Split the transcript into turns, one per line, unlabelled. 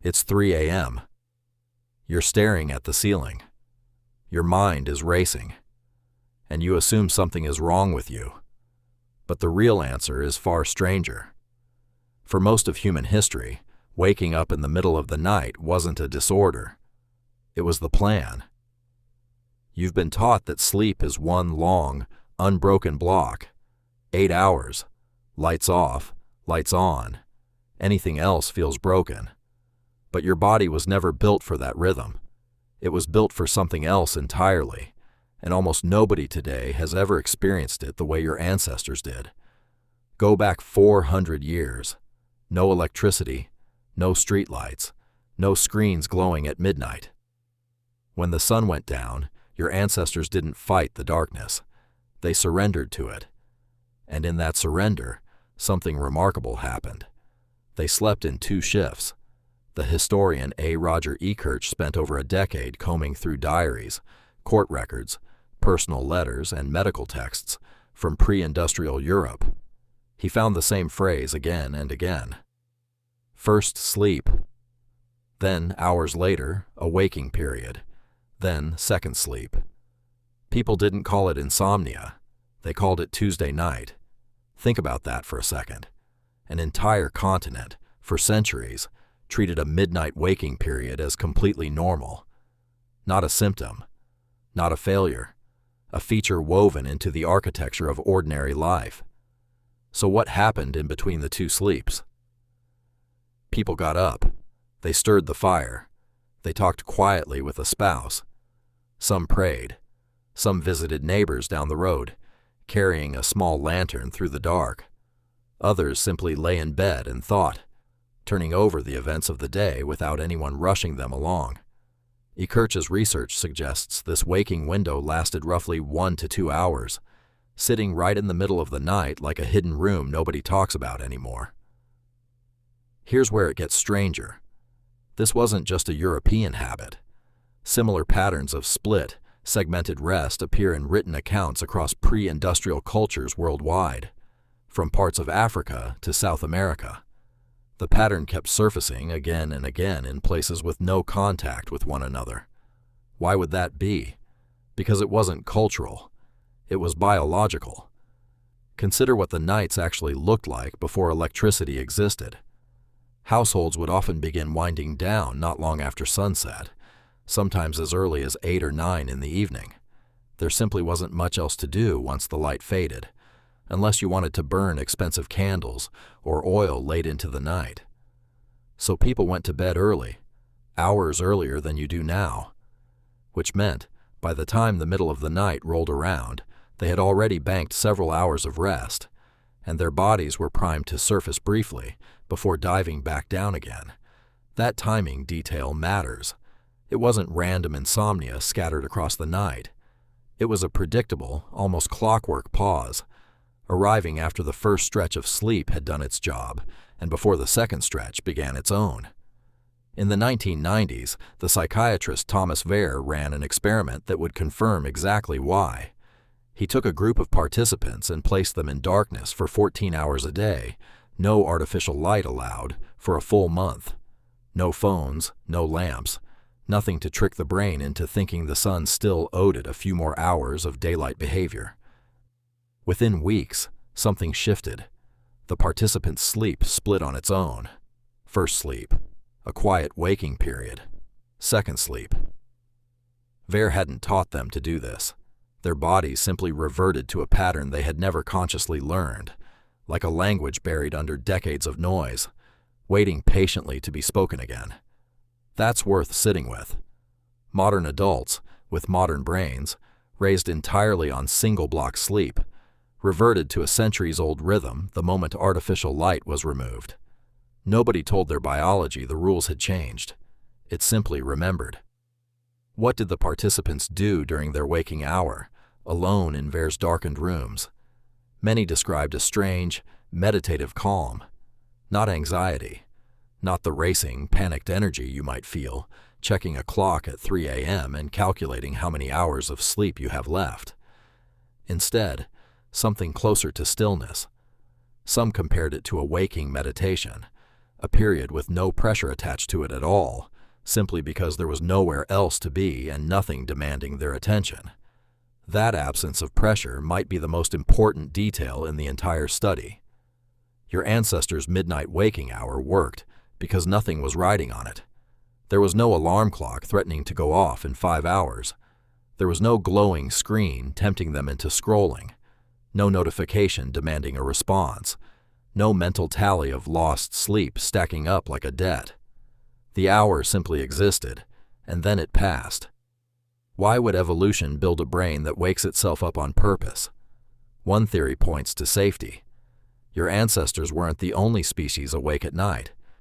It's 3 a.m. You're staring at the ceiling. Your mind is racing, and you assume something is wrong with you. But the real answer is far stranger. For most of human history, waking up in the middle of the night wasn't a disorder. It was the plan. You've been taught that sleep is one long, unbroken block. 8 hours. Lights off, lights on. Anything else feels broken. But your body was never built for that rhythm. It was built for something else entirely, and almost nobody today has ever experienced it the way your ancestors did. Go back 400 years. No electricity, no streetlights, no screens glowing at midnight. When the sun went down, your ancestors didn't fight the darkness. They surrendered to it. And in that surrender, something remarkable happened. They slept in 2 shifts. The historian A. Roger Ekirch spent over a decade combing through diaries, court records, personal letters, and medical texts from pre-industrial Europe. He found the same phrase again and again. First sleep. Then, hours later, a waking period. Then, second sleep. People didn't call it insomnia. They called it Tuesday night. Think about that for a second. An entire continent, for centuries, treated a midnight waking period as completely normal. Not a symptom, not a failure, a feature woven into the architecture of ordinary life. So what happened in between the 2 sleeps? People got up. They stirred the fire. They talked quietly with a spouse. Some prayed. Some visited neighbors down the road, carrying a small lantern through the dark. Others simply lay in bed and thought, turning over the events of the day without anyone rushing them along. Ekirch's research suggests this waking window lasted roughly 1 to 2 hours, sitting right in the middle of the night like a hidden room nobody talks about anymore. Here's where it gets stranger. This wasn't just a European habit. Similar patterns of split, segmented rest appear in written accounts across pre-industrial cultures worldwide, from parts of Africa to South America. The pattern kept surfacing again and again in places with no contact with one another. Why would that be? Because it wasn't cultural. It was biological. Consider what the nights actually looked like before electricity existed. Households would often begin winding down not long after sunset, sometimes as early as 8 or 9 in the evening. There simply wasn't much else to do once the light faded, unless you wanted to burn expensive candles or oil late into the night. So people went to bed early, hours earlier than you do now, which meant by the time the middle of the night rolled around, they had already banked several hours of rest, and their bodies were primed to surface briefly before diving back down again. That timing detail matters. It wasn't random insomnia scattered across the night. It was a predictable, almost clockwork pause, arriving after the first stretch of sleep had done its job and before the second stretch began its own. In the 1990s, the psychiatrist Thomas Wehr ran an experiment that would confirm exactly why. He took a group of participants and placed them in darkness for 14 hours a day, no artificial light allowed, for a full month. No phones, no lamps, nothing to trick the brain into thinking the sun still owed it a few more hours of daylight behavior. Within weeks, something shifted. The participants' sleep split on its own. First sleep, a quiet waking period. Second sleep. Wehr hadn't taught them to do this. Their bodies simply reverted to a pattern they had never consciously learned, like a language buried under decades of noise, waiting patiently to be spoken again. That's worth sitting with. Modern adults, with modern brains, raised entirely on single-block sleep, reverted to a centuries-old rhythm the moment artificial light was removed. Nobody told their biology the rules had changed. It simply remembered. What did the participants do during their waking hour, alone in Wehr's darkened rooms? Many described a strange, meditative calm. Not anxiety, not the racing, panicked energy you might feel checking a clock at 3 a.m. and calculating how many hours of sleep you have left. Instead, something closer to stillness. Some compared it to a waking meditation, a period with no pressure attached to it at all, simply because there was nowhere else to be and nothing demanding their attention. That absence of pressure might be the most important detail in the entire study. Your ancestors' midnight waking hour worked because nothing was riding on it. There was no alarm clock threatening to go off in 5 hours. There was no glowing screen tempting them into scrolling, no notification demanding a response, no mental tally of lost sleep stacking up like a debt. The hour simply existed, and then it passed. Why would evolution build a brain that wakes itself up on purpose? One theory points to safety. Your ancestors weren't the only species awake at night.